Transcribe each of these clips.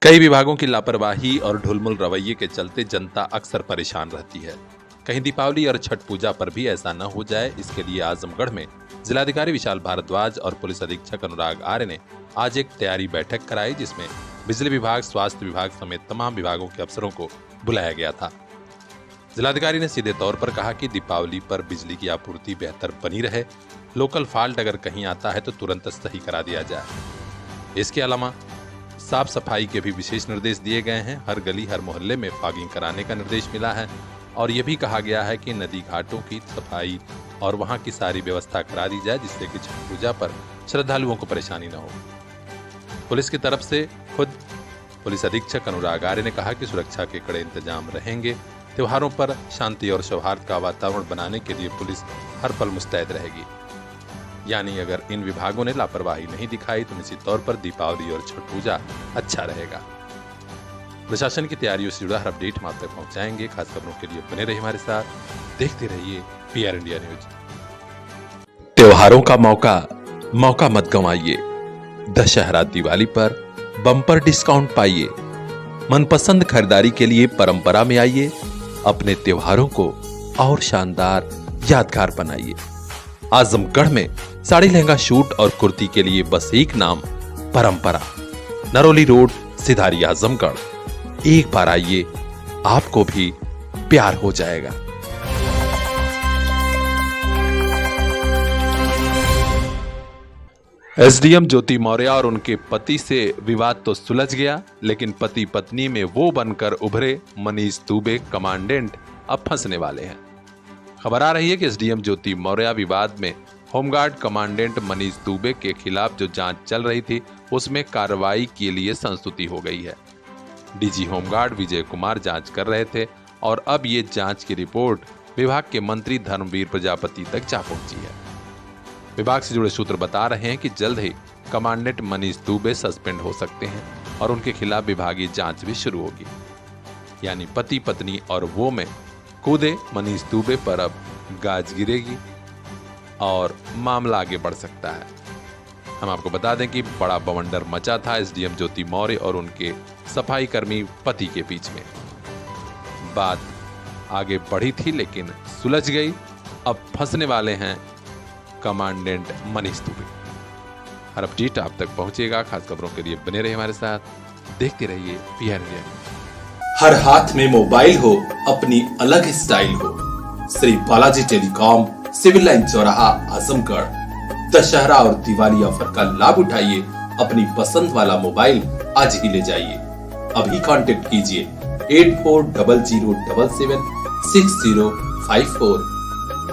कई विभागों की लापरवाही और ढुलमुल रवैये के चलते जनता अक्सर परेशान रहती है। कहीं दीपावली और छठ पूजा पर भी ऐसा न हो जाए, इसके लिए आजमगढ़ में जिलाधिकारी विशाल भारद्वाज और पुलिस अधीक्षक अनुराग आर्य ने आज एक तैयारी बैठक कराई, जिसमें बिजली विभाग, स्वास्थ्य विभाग समेत तमाम विभागों के अफसरों को बुलाया गया था। जिलाधिकारी ने सीधे तौर पर कहा कि दीपावली पर बिजली की आपूर्ति बेहतर बनी रहे, लोकल फॉल्ट अगर कहीं आता है तो तुरंत सही करा दिया जाए। इसके अलावा साफ सफाई के भी विशेष निर्देश दिए गए हैं। हर गली हर मोहल्ले में फॉगिंग कराने का निर्देश मिला है और यह भी कहा गया है कि नदी घाटों की सफाई और वहां की सारी व्यवस्था करा दी जाए, जिससे कि छठ पूजा पर श्रद्धालुओं को परेशानी न हो। पुलिस की तरफ से खुद पुलिस अधीक्षक अनुराग आर्य ने कहा कि सुरक्षा के कड़े इंतजाम रहेंगे। त्योहारों पर शांति और सौहार्द का वातावरण बनाने के लिए पुलिस हर पल मुस्तैद रहेगी। यानी अगर इन विभागों ने लापरवाही नहीं दिखाई तो निश्चित तौर पर दीपावली और छठ पूजा अच्छा रहेगा। प्रशासन की तैयारियों से जुड़ा हर अपडेट हम आप तक पहुंचाएंगे। खास खबरों के लिए बने रहिए हमारे साथ, देखते रहिए PR इंडिया न्यूज। त्योहारों का मौका मत गंवाइए। दशहरा दिवाली पर बम्पर डिस्काउंट पाइए। मनपसंद खरीदारी के लिए परंपरा में आइए। अपने त्योहारों को और शानदार यादगार बनाइए। आजमगढ़ में साड़ी लहंगा शूट और कुर्ती के लिए बस एक नाम, परंपरा। नरोली रोड, सिधारी, आजमगढ़। एक बार आइए, आपको भी प्यार हो जाएगा। SDM ज्योति मौर्य और उनके पति से विवाद तो सुलझ गया, लेकिन पति पत्नी में वो बनकर उभरे मनीष दुबे कमांडेंट अब फंसने वाले हैं। खबर आ रही है कि SDM ज्योति मौर्य विवाद में होमगार्ड कमांडेंट मनीष दुबे के खिलाफ जो जांच चल रही थी, उसमें कार्रवाई के लिए संस्तुति हो गई है। DG होमगार्ड विजय कुमार जांच कर रहे थे और अब ये जांच की रिपोर्ट विभाग के मंत्री धर्मवीर प्रजापति तक जा पहुंची है। विभाग से जुड़े सूत्र बता रहे हैं कि जल्द ही कमांडेंट मनीष दुबे सस्पेंड हो सकते हैं और उनके खिलाफ विभागीय जांच भी शुरू होगी। यानी पति पत्नी और वो में कूदे मनीष दुबे पर अब गाज गिरेगी और मामला आगे बढ़ सकता है। हम आपको बता दें कि बड़ा बवंडर मचा था SDM ज्योति मौर्य और उनके सफाई कर्मी पति के बीच में। बात आगे बढ़ी थी लेकिन सुलझ गई। अब फंसने वाले हैं कमांडेंट मनीष दुबे। हर अपडेट आप तक पहुंचेगा। खास खबरों के लिए बने रहिए हमारे साथ, देखते रहिए PR इंडिया। हर हाथ में मोबाइल हो, अपनी अलग स्टाइल हो। Shri Balaji telecom, civil line चौराहा, आजमगढ़। दशहरा और दिवाली ऑफर का लाभ उठाइए। अपनी पसंद वाला मोबाइल आज ही ले जाइए। अभी कांटेक्ट कीजिए 8400776054।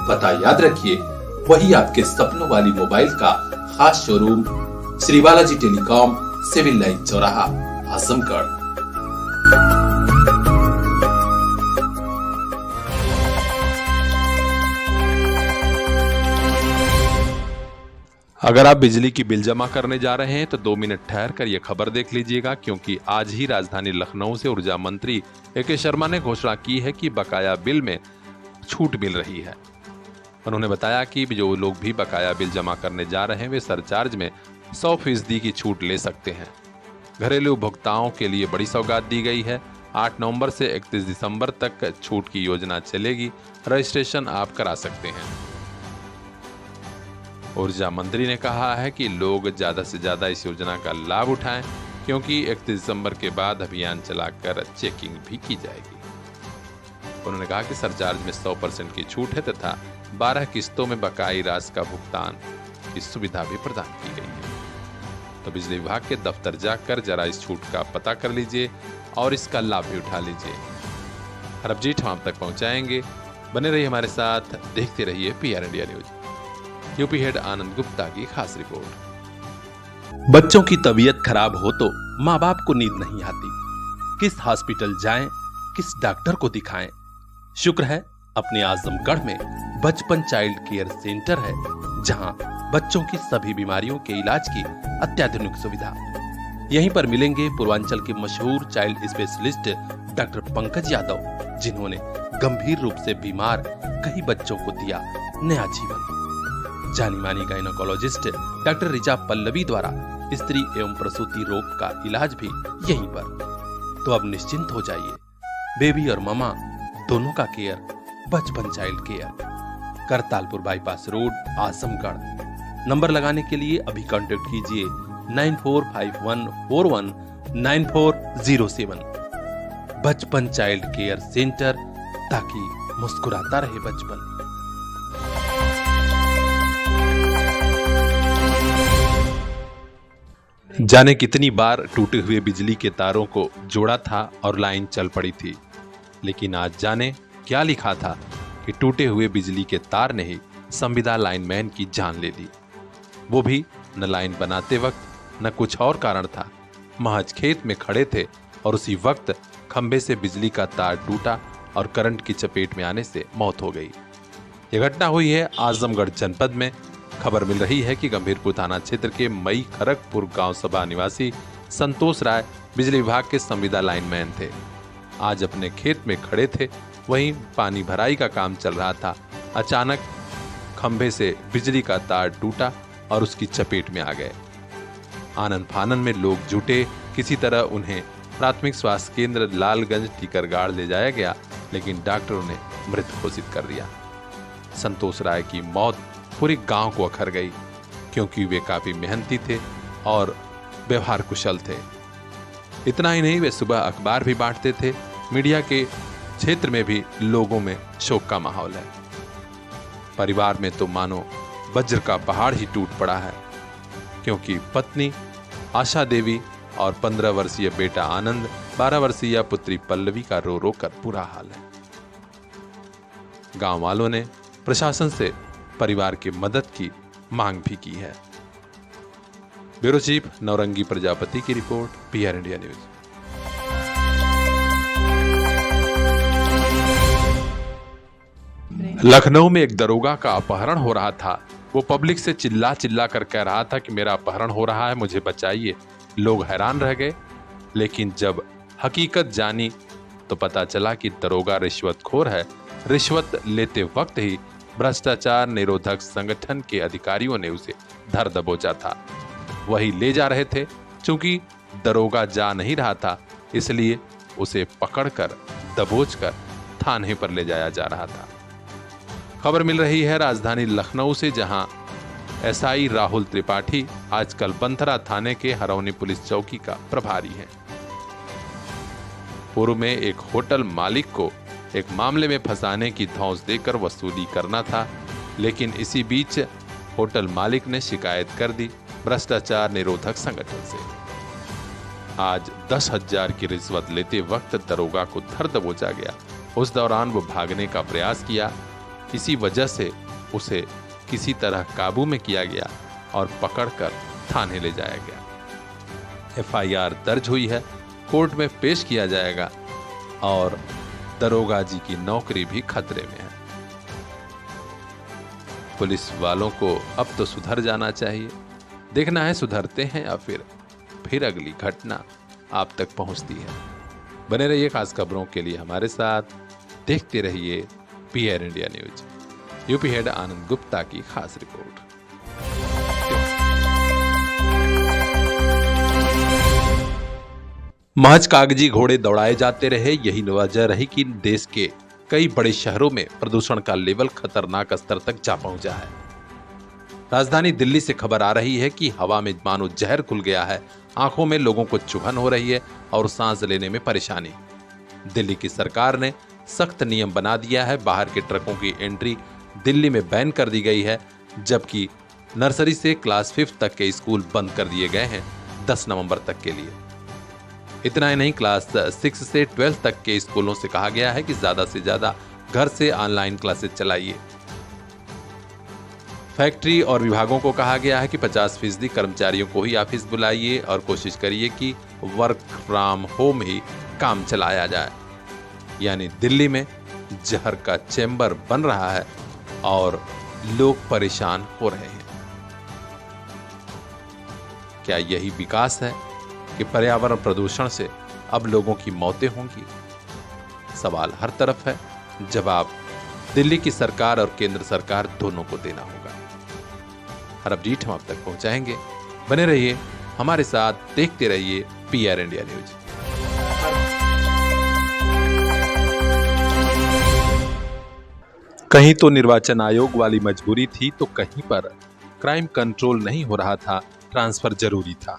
पता याद रखिए, वही आपके सपनों वाली मोबाइल का खास showroom Shri Balaji telecom, civil line चौराहा, आजमगढ़। अगर आप बिजली की बिल जमा करने जा रहे हैं तो 2 मिनट ठहर कर यह खबर देख लीजिएगा, क्योंकि आज ही राजधानी लखनऊ से ऊर्जा मंत्री AK शर्मा ने घोषणा की है कि बकाया बिल में छूट मिल रही है। उन्होंने बताया कि जो लोग भी बकाया बिल जमा करने जा रहे हैं वे सरचार्ज में 100% की छूट ले सकते हैं। घरेलू उपभोक्ताओं के लिए बड़ी सौगात दी गई है। 8 नवंबर से 31 दिसंबर तक छूट की योजना चलेगी। रजिस्ट्रेशन आप करा सकते हैं। ऊर्जा मंत्री ने कहा है कि लोग ज्यादा से ज्यादा इस योजना का लाभ उठाएं, क्योंकि 31 दिसंबर के बाद अभियान चलाकर चेकिंग भी की जाएगी। उन्होंने कहा कि सरचार्ज में 100% की छूट है तथा 12 किस्तों में बकाई राशि का भुगतान की सुविधा भी प्रदान की गई है। तो बिजली विभाग के दफ्तर जाकर जरा इस छूट का पता कर लीजिए और इसका लाभ भी उठा लीजिए। हर अपडेट हम आप तक पहुंचाएंगे। बने रहिए हमारे साथ, देखते रहिए PR India news. UP head Anand Gupta की खास रिपोर्ट। बच्चों की तबीयत खराब हो तो माँ बाप को नींद नहीं आती। किस हॉस्पिटल जाएं, किस डॉक्टर को दिखाएं? शुक्र है अपने आजमगढ़ में बचपन चाइल्ड केयर सेंटर है, जहां बच्चों की सभी बीमारियों के इलाज की अत्याधुनिक सुविधा। यहीं पर मिलेंगे पूर्वांचल के मशहूर child specialist doctor Pankaj Yadav, जिन्होंने गंभीर रूप से बीमार कई बच्चों को दिया नया जीवन। जानी मानी गायनोकोलॉजिस्ट डॉक्टर रिचा पल्लवी द्वारा स्त्री एवं प्रसूति रोग का इलाज भी यहीं पर। तो अब निश्चिंत हो जाइए, बेबी और ममा दोनों का केयर बचपन child care, Kartalpur bypass road, Azamgarh. Number लगाने के लिए अभी कांटेक्ट कीजिए 9451419407। बचपन चाइल्ड केयर सेंटर, ताकि मुस्कुराता रहे बचपन। जाने कितनी बार टूटे हुए बिजली के तारों को जोड़ा था और लाइन चल पड़ी थी, लेकिन आज जाने क्या लिखा था कि टूटे हुए बिजली के तार ने ही संविदा लाइनमैन की जान ले ली। वो भी न लाइन बनाते वक्त न कुछ और कारण था, महज खेत में खड़े थे और उसी वक्त खंभे से बिजली का तार टूटा और करंट की चपेट में आने से मौत हो गई। यह घटना हुई है आजमगढ़ जनपद में। खबर मिल रही है कि गंभीरपुर थाना क्षेत्र के मई खरगपुर गांव सभा निवासी संतोष राय बिजली विभाग के संविदा लाइनमैन थे। आज अपने खेत में खड़े थे, वहीं पानी भराई का काम चल रहा था। अचानक खंभे से बिजली का तार टूटा और उसकी चपेट में आ गए। आनन फानन में लोग जुटे, किसी तरह उन्हें प्राथमिक स्वास्थ्य केंद्र लालगंज टीकरगाड़ ले जाया गया, लेकिन डॉक्टरों ने मृत घोषित कर दिया। संतोष राय की मौत पूरे गांव को अखर गई, क्योंकि वे काफी मेहनती थे और व्यवहार कुशल थे। इतना ही नहीं, वे सुबह अखबार भी बांटते थे। मीडिया के क्षेत्र में भी लोगों में शोक का माहौल है। परिवार में तो मानो वज्र का पहाड़ ही टूट पड़ा है, क्योंकि पत्नी आशा देवी और 15 वर्षीय बेटा आनंद, 12 वर्षीय पुत्री पल्लवी का रो रो कर बुरा हाल है। गांव वालों ने प्रशासन से परिवार की मदद की मांग भी की है। ब्यूरो चीफ नौरंगी प्रजापति की report, PR India news. Lucknow में एक दरोगा का अपहरण हो रहा था। वो पब्लिक से चिल्ला चिल्ला कर कह रहा था कि मेरा अपहरण हो रहा है, मुझे बचाइए। लोग हैरान रह गए, लेकिन जब हकीकत जानी तो पता चला कि दरोगा रिश्वतखोर है। रिश्वत लेते वक्त ही भ्रष्टाचार निरोधक संगठन के अधिकारियों ने उसे धर दबोचा था। वही ले जा रहे थे। चूंकि दरोगा जा नहीं रहा था, इसलिए उसे पकड़कर दबोचकर थाने पर ले जाया जा रहा था। खबर मिल रही है राजधानी लखनऊ से, जहां एसआई राहुल त्रिपाठी आजकल बंथरा थाने के हरौनी पुलिस चौकी का प्रभारी है। पूर्व में एक होटल मालिक को एक मामले में फंसाने की धौंस देकर वसूली करना था, लेकिन इसी बीच होटल मालिक ने शिकायत कर दी भ्रष्टाचार निरोधक संगठन से। आज 10,000 की रिश्वत लेते वक्त दरोगा को धर दबोचा गया। उस दौरान वो भागने का प्रयास किया, इसी वजह से उसे किसी तरह काबू में किया गया और पकड़कर थाने ले जाया गया। एफआईआर दर्ज हुई है, कोर्ट में पेश किया जाएगा और दरोगा जी की नौकरी भी खतरे में है। पुलिस वालों को अब तो सुधर जाना चाहिए। देखना है सुधरते हैं या फिर अगली घटना आप तक पहुंचती है। बने रहिए खास खबरों के लिए हमारे साथ, देखते रहिए PR India news. UP head Anand Gupta की खास रिपोर्ट। महज कागजी घोड़े दौड़ाए जाते रहे, यही वजह रही कि देश के कई बड़े शहरों में प्रदूषण का लेवल खतरनाक स्तर तक जा पहुंचा है। राजधानी दिल्ली से खबर आ रही है कि हवा में मानो जहर घुल गया है। आंखों में लोगों को चुभन हो रही है और सांस लेने में परेशानी। दिल्ली की सरकार ने सख्त नियम बना दिया है। बाहर के ट्रकों की एंट्री दिल्ली में बैन कर दी गई है, जबकि नर्सरी से क्लास 5 तक के स्कूल बंद कर दिए गए हैं 10 नवंबर तक के लिए। इतना ही नहीं, क्लास 6 से 12 तक के स्कूलों से कहा गया है कि ज्यादा से ज्यादा घर से ऑनलाइन क्लासेस चलाइए। फैक्ट्री और विभागों को कहा गया है कि 50% कर्मचारियों को ही ऑफिस बुलाइए और कोशिश करिए कि वर्क फ्रॉम होम ही काम चलाया जाए। यानी दिल्ली में जहर का चैम्बर बन रहा है और लोग परेशान हो रहे हैं। क्या यही विकास है कि पर्यावरण प्रदूषण से अब लोगों की मौतें होंगी? सवाल हर तरफ है, जवाब दिल्ली की सरकार और केंद्र सरकार दोनों को देना होगा। हर अपडेट हम आप तक पहुंचाएंगे। बने रहिए हमारे साथ देखते रहिए PR इंडिया न्यूज। कहीं तो निर्वाचन आयोग वाली मजबूरी थी तो कहीं पर क्राइम कंट्रोल नहीं हो रहा था, ट्रांसफर जरूरी था।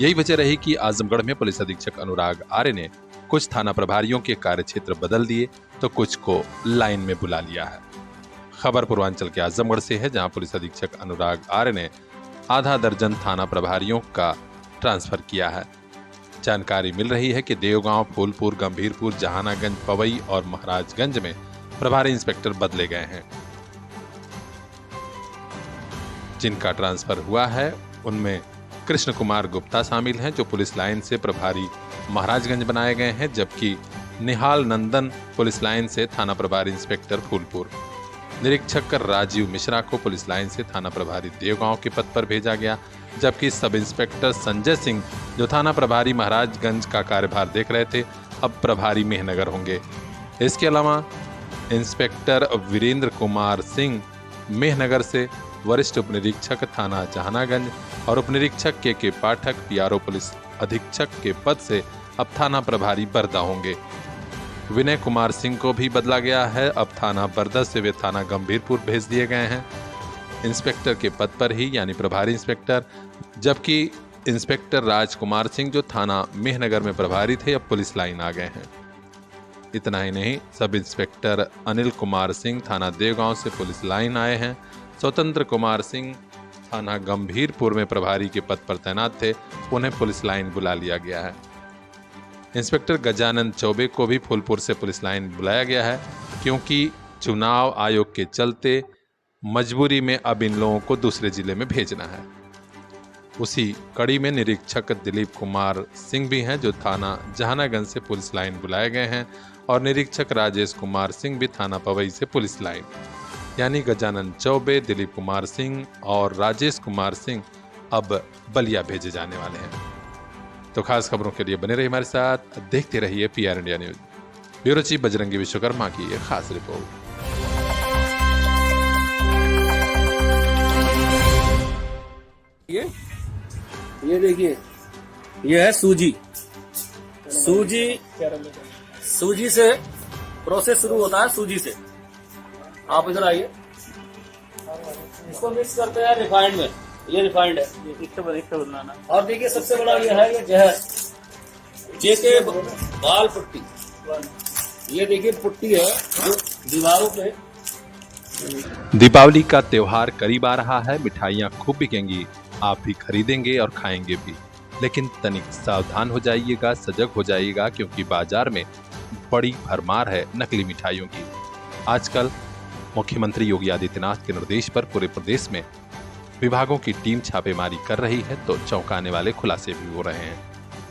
यही वजह रही कि आजमगढ़ में पुलिस अधीक्षक अनुराग आर्य ने कुछ थाना प्रभारियों के कार्यक्षेत्र बदल दिए तो कुछ को लाइन में बुला लिया है। खबर पूर्वांचल के आजमगढ़ से है, जहां पुलिस अधीक्षक अनुराग आर्य ने आधा दर्जन थाना प्रभारियों का ट्रांसफर किया है। जानकारी मिल रही है कि देवगांव, फूलपुर, गंभीरपुर, जहानागंज, पवई और महाराजगंज में प्रभारी इंस्पेक्टर बदले गए हैं। जिनका ट्रांसफर हुआ है उनमें कृष्ण कुमार गुप्ता शामिल हैं, जो पुलिस लाइन से प्रभारी महाराजगंज बनाए गए हैं, जबकि निहाल नंदन पुलिस लाइन से थाना प्रभारी इंस्पेक्टर फूलपुर। निरीक्षक राजीव मिश्रा को पुलिस लाइन से थाना प्रभारी देवगांव के पद पर भेजा गया, जबकि सब इंस्पेक्टर संजय सिंह, जो थाना प्रभारी महाराजगंज का कार्यभार देख रहे थे, अब प्रभारी मेहनगर होंगे। इसके अलावा इंस्पेक्टर वीरेंद्र कुमार सिंह मेहनगर से, वरिष्ठ उपनिरीक्षक थाना जहानागंज और उपनिरीक्षक के पाठक PRO पुलिस अधीक्षक के पद से अब थाना प्रभारी बरदा होंगे। विनय कुमार सिंह को भी बदला गया है, अब थाना बरदा से वे थाना गंभीरपुर भेज दिए गए हैं इंस्पेक्टर के पद पर ही, यानी प्रभारी इंस्पेक्टर। जबकि इंस्पेक्टर राजकुमार सिंह, जो थाना मेहनगर में प्रभारी थे, अब पुलिस लाइन आ गए हैं। इतना ही नहीं, सब इंस्पेक्टर अनिल कुमार सिंह थाना देवगांव से पुलिस लाइन आए हैं। स्वतंत्र कुमार सिंह थाना गंभीरपुर में प्रभारी के पद पर तैनात थे, उन्हें पुलिस लाइन बुला लिया गया है। इंस्पेक्टर गजानन चौबे को भी फूलपुर से पुलिस लाइन बुलाया गया है, क्योंकि चुनाव आयोग के चलते मजबूरी में अब इन लोगों को दूसरे जिले में भेजना है। उसी कड़ी में निरीक्षक दिलीप कुमार सिंह भी हैं, जो थाना जहानागंज से पुलिस लाइन बुलाए गए हैं, और निरीक्षक राजेश कुमार सिंह भी थाना पवई से पुलिस लाइन। यानी गजानन चौबे, दिलीप कुमार सिंह और राजेश कुमार सिंह अब बलिया भेजे जाने वाले हैं। तो खास खबरों के लिए बने रहिए हमारे साथ, देखते रहिए PR India news. Bureau chief Bajrangi Vishwakarma की एक खास रिपोर्ट। ये देखिए, ये है सूजी। सूजी से प्रोसेस शुरू होता है, सूजी से। आप इधर आइए, इसको मिक्स करते हैं रिफाइंड में। ये रिफाइंड है, बनाना। और देखिए, सबसे बड़ा ये है, ये जहर जेके बाल पुट्टी। ये देखिए पुट्टी है जो दीवारों पे। दीपावली का त्योहार करीब आ रहा है, मिठाइयाँ खूब बिकेंगी, आप भी खरीदेंगे और खाएंगे भी। लेकिन तनिक सावधान हो जाइएगा, सजग हो जाइएगा, क्योंकि बाजार में बड़ी भरमार है नकली मिठाइयों की। आजकल मुख्यमंत्री योगी आदित्यनाथ के निर्देश पर पूरे प्रदेश में विभागों की टीम छापेमारी कर रही है, तो चौंकाने वाले खुलासे भी हो रहे हैं।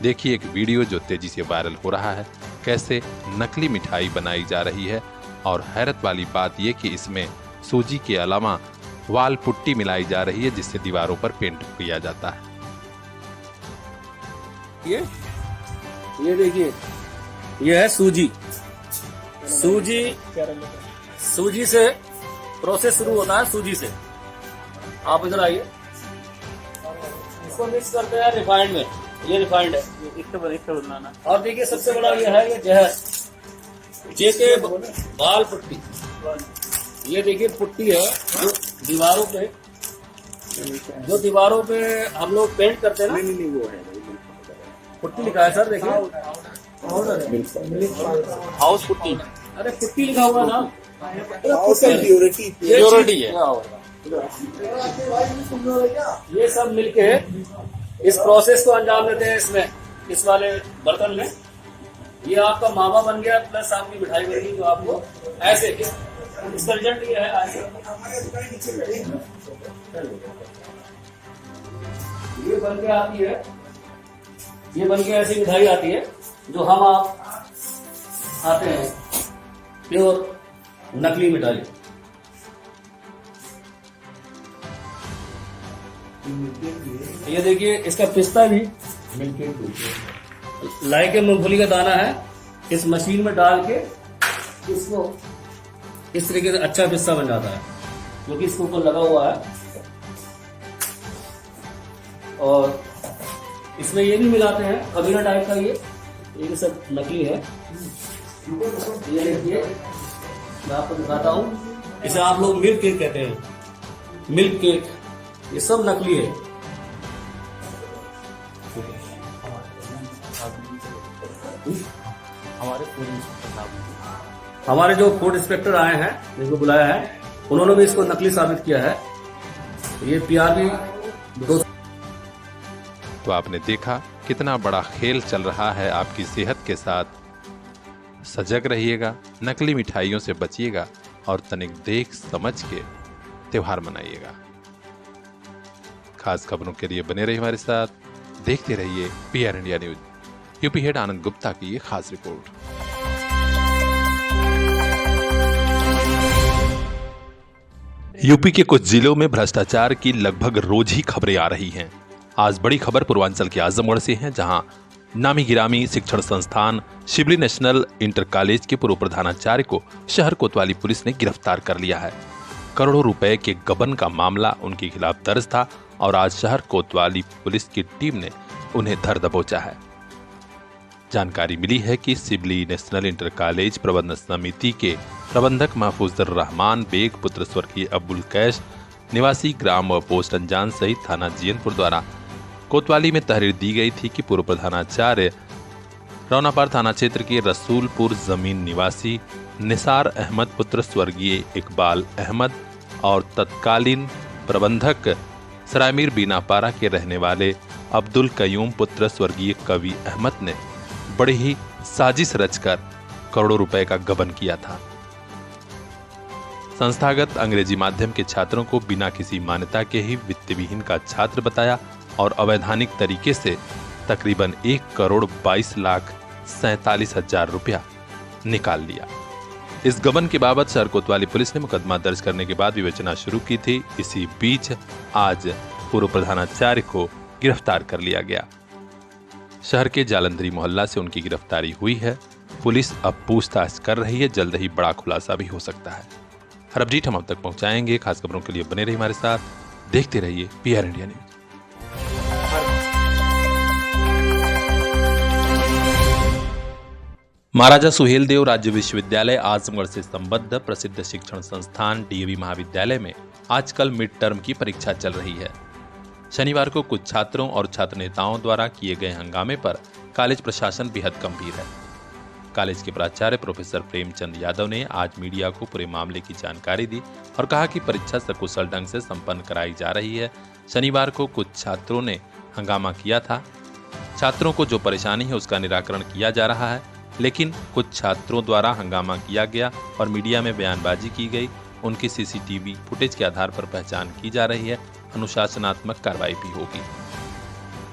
देखिए एक वीडियो जो तेजी से वायरल हो रहा है, कैसे नकली मिठाई बनाई जा रही है। और हैरत वाली बात यह कि इसमें सूजी के अलावा वाल पुट्टी मिलाई जा रही है, जिससे दीवारों पर पेंट किया जाता है। ये देखिए, ये है सूजी। सूजी से प्रोसेस शुरू होता है, सूजी से। आप इधर आइए, इसको मिक्स करते हैं रिफाइंड में। ये रिफाइंड है, बनाना। और देखिए, सबसे बड़ा ये है, ये जहर जेके बाल पुट्टी। ये देखिए पुट्टी है जो दीवारों पे हम लोग पेंट करते हैं ना। नहीं, वो है पुट्टी लिखा है सर, देखिए हाउस पुट्टी। अरे पुट्टी लिखा हुआ ना, प्योरिटी है। ये सब मिलके इस प्रोसेस को अंजाम देते हैं इसमें, इस वाले बर्तन में। ये आपका मावा बन गया, प्लस आपकी मिठाई बन गई, जो आपको ऐसे रिजल्ट ये है ऐसे। ये बन के आती है, ये बन के ऐसी मिठाई आती है, जो हम आप खाते हैं, प्योर नकली मिठाई। ये देखिए, इसका पिस्ता भी लाई के मूंगफली का दाना है, इस मशीन में डाल के इसको इस तरीके से अच्छा पिस्ता बन जाता है, जो कि इसके ऊपर लगा हुआ है। और इसमें ये भी मिलाते हैं अभिनव टाइप का, ये भी सब नकली है। ये देखिए मैं आपको दिखाता हूँ, इसे आप लोग मिल्क केक कहते हैं, मिल्क केक, ये सब नकली है। हमारे जो फूड इंस्पेक्टर आए हैं, जिनको बुलाया है, उन्होंने भी इसको नकली साबित किया है। ये PRB 2। तो आपने देखा कितना बड़ा खेल चल रहा है आपकी सेहत के साथ। सजग रहिएगा, नकली मिठाइयों से बचिएगा और तनिक देख समझ के त्योहार मनाइएगा। खास खबरों के लिए बने रहिए हमारे साथ, देखते रहिए PR India news. UP head Anand Gupta की ये खास रिपोर्ट। यूपी के कुछ जिलों में भ्रष्टाचार की लगभग रोज ही खबरें आ रही हैं। आज बड़ी खबर पूर्वांचल के आजमगढ़ से है, जहां नामी गिरामी शिक्षण संस्थान शिबली नेशनल इंटर कॉलेज के पूर्व प्रधानाचार्य को शहर कोतवाली पुलिस ने गिरफ्तार कर लिया है। करोड़ों रुपए के गबन का मामला उनके खिलाफ दर्ज था और आज शहर कोतवाली पुलिस की टीम ने उन्हें धर दबोचा है। जानकारी मिली है कि शिबली नेशनल इंटर कॉलेज प्रबंधन समिति के प्रबंधक महफूजुर रहमान बेग पुत्र स्वर्गीय अब्दुल कैश निवासी ग्राम व पोस्ट अंजान सहित थाना जीयनपुर द्वारा कोतवाली में तहरीर दी गई थी कि पूर्व प्रधानाचार्य रौनापार थाना क्षेत्र के रसूलपुर जमीन निवासी निसार अहमद पुत्र स्वर्गीय इकबाल अहमद और तत्कालीन प्रबंधक सरायमीर बीनापारा के रहने वाले अब्दुल कयूम पुत्र स्वर्गीय कवि अहमद ने बड़ी ही साजिश रचकर करोड़ों रुपए का गबन किया था। संस्थागत अंग्रेजी माध्यम के छात्रों को बिना किसी मान्यता के ही वित्त विहीन का छात्र बताया और अवैधानिक तरीके से तकरीबन 1,22,47,000 रुपया निकाल लिया। इस गबन के बाबत शहर कोतवाली पुलिस ने मुकदमा दर्ज करने के बाद विवेचना शुरू की थी। इसी बीच आज पूर्व प्रधानाचार्य को गिरफ्तार कर लिया गया। शहर के जालंधरी मोहल्ला से उनकी गिरफ्तारी हुई है। पुलिस अब पूछताछ कर रही है, जल्द ही बड़ा खुलासा भी हो सकता है। हर अपडेट हम अब तक पहुंचाएंगे। खास खबरों के लिए बने रहिए हमारे साथ, देखते रहिए PR इंडिया न्यूज। महाराजा सुहेलदेव राज्य विश्वविद्यालय आजमगढ़ से संबद्ध प्रसिद्ध शिक्षण संस्थान DAV महाविद्यालय में आजकल मिड टर्म की परीक्षा चल रही है। शनिवार को कुछ छात्रों और छात्र नेताओं द्वारा किए गए हंगामे पर कॉलेज प्रशासन बेहद गंभीर है। कॉलेज के प्राचार्य प्रोफेसर प्रेमचंद यादव ने आज मीडिया को पूरे मामले की जानकारी दी और कहा कि परीक्षा सकुशल ढंग से संपन्न कराई जा रही है। शनिवार को कुछ छात्रों ने हंगामा किया था। छात्रों को जो परेशानी है उसका निराकरण किया जा रहा है, लेकिन कुछ छात्रों द्वारा हंगामा किया गया और मीडिया में बयानबाजी की गई। उनकी CCTV फुटेज के आधार पर पहचान की जा रही है। अनुशासनात्मक कार्रवाई भी होगी।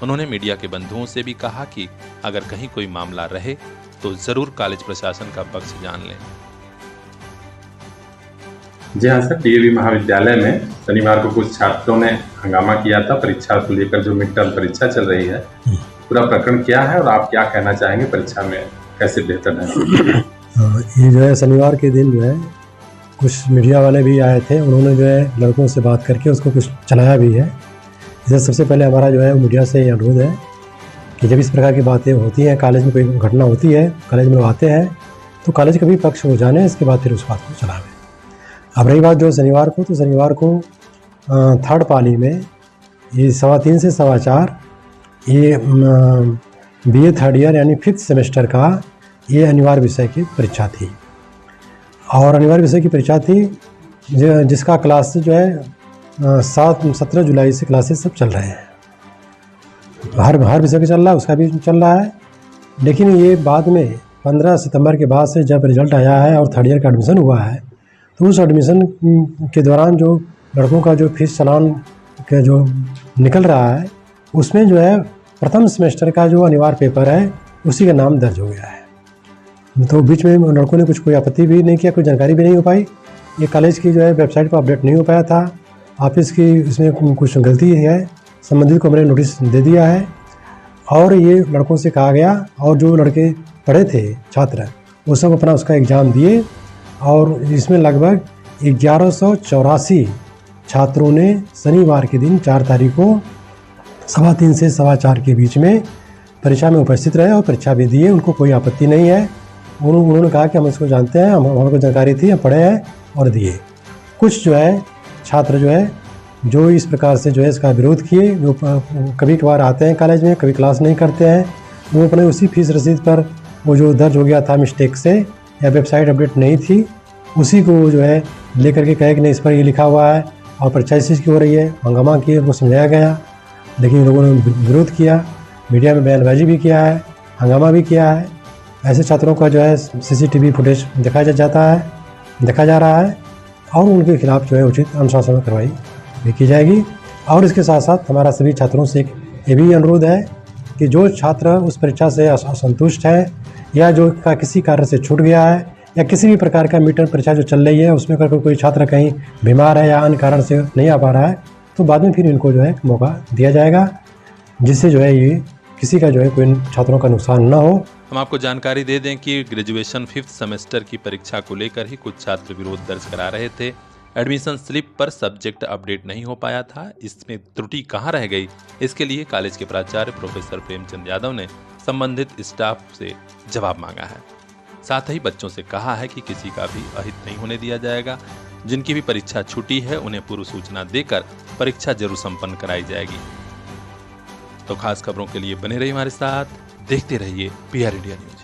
उन्होंने मीडिया के बंधुओं से भी कहा कि अगर कहीं कोई मामला रहे तो जरूर कॉलेज प्रशासन का पक्ष जान लें। जी हाँ सर, DAV महाविद्यालय में शनिवार को कुछ छात्रों ने हंगामा किया था परीक्षा को लेकर। जो मिड टर्म परीक्षा चल रही है, पूरा प्रकरण क्या है और आप क्या कहना चाहेंगे, परीक्षा में कैसे बेहतर है? ये जो है शनिवार के दिन जो है कुछ मीडिया वाले भी आए थे। उन्होंने जो है लड़कों से बात करके उसको कुछ चलाया भी है। जैसे सबसे पहले हमारा जो है मीडिया से अनुरोध है कि जब इस प्रकार की बातें होती हैं, कॉलेज में कोई घटना होती है, कॉलेज में लोग आते हैं, तो कॉलेज का भी पक्ष हो जाने, इसके बाद फिर उस बात को चलावें। अब रही बात जो शनिवार को, तो शनिवार को थर्ड पाली में ये 3:15 से 4:15 ये BA थर्ड ईयर यानी 5th सेमेस्टर का ये अनिवार्य विषय की परीक्षा थी। और अनिवार्य विषय की परीक्षा थी जिसका क्लास जो है 17 जुलाई से क्लासेस सब चल रहे हैं। हर विषय का चल रहा है, उसका भी चल रहा है। लेकिन ये बाद में 15 सितंबर के बाद से जब रिजल्ट आया है और थर्ड ईयर का एडमिशन हुआ है, तो उस एडमिशन के दौरान जो लड़कों का जो फीस चालान का जो निकल रहा है, उसमें जो है प्रथम सेमेस्टर का जो अनिवार्य पेपर है उसी का नाम दर्ज हो गया है। तो बीच में लड़कों ने कोई आपत्ति भी नहीं किया, कोई जानकारी भी नहीं हो पाई। ये कॉलेज की जो है वेबसाइट पर अपडेट नहीं हो पाया था। ऑफिस की इसमें कुछ गलती है, संबंधित को मैंने नोटिस दे दिया है और ये लड़कों से कहा गया, और जो लड़के पढ़े थे छात्र वो सब अपना उसका एग्ज़ाम दिए। और इसमें लगभग 1184 छात्रों ने शनिवार के दिन 4 तारीख को 3:15 से 4:15 के बीच में परीक्षा में उपस्थित रहे और परीक्षा भी दिए। उनको कोई आपत्ति नहीं है। उन्होंने कहा कि हम इसको जानते हैं, हमको जानकारी थी, हम पढ़े हैं और दिए। कुछ जो है छात्र जो है जो इस प्रकार से जो है इसका विरोध किए, जो कभी कभार आते हैं कॉलेज में, कभी क्लास नहीं करते हैं, वो अपने उसी फीस रसीद पर वो जो दर्ज हो गया था मिस्टेक से या वेबसाइट अपडेट नहीं थी, उसी को जो है लेकर के कहे कि नहीं इस पर ये लिखा हुआ है और परीक्षा इस चीज़ की हो रही है। हंगामा किए, वो समझाया गया, लेकिन इन लोगों ने विरोध किया, मीडिया में बयानबाजी भी किया है, हंगामा भी किया है। ऐसे छात्रों का जो है CCTV फुटेज देखा जा रहा है और उनके खिलाफ जो है उचित अनुशासन कार्रवाई भी की जाएगी। और इसके साथ साथ हमारा सभी छात्रों से ये भी अनुरोध है कि जो छात्र उस परीक्षा से असंतुष्ट है या जो का किसी कारण से छूट गया है या किसी भी प्रकार का मिड टर्म परीक्षा जो चल रही है उसमें अगर कोई छात्र कहीं बीमार है या अन्य कारण से नहीं आ पा रहा है तो बाद में फिर इनको जो है मौका दिया जाएगा, जिससे जो है ये किसी का जो है कोई छात्रों का नुकसान न हो। हम आपको जानकारी दे दें कि ग्रेजुएशन 5th सेमेस्टर की परीक्षा को लेकर ही कुछ छात्र विरोध दर्ज करा रहे थे। एडमिशन स्लिप पर सब्जेक्ट अपडेट नहीं हो पाया था। इसमें त्रुटि कहां रह गई, इसके लिए कॉलेज के प्राचार्य प्रोफेसर प्रेमचंद यादव ने संबंधित स्टाफ से जवाब मांगा है। साथ ही बच्चों से कहा है कि किसी का भी अहित नहीं होने दिया जाएगा। जिनकी भी परीक्षा छूटी है उन्हें पूर्व सूचना देकर परीक्षा जरूर संपन्न कराई जाएगी। तो खास खबरों के लिए बने रहिए हमारे साथ, देखते रहिए PR इंडिया न्यूज।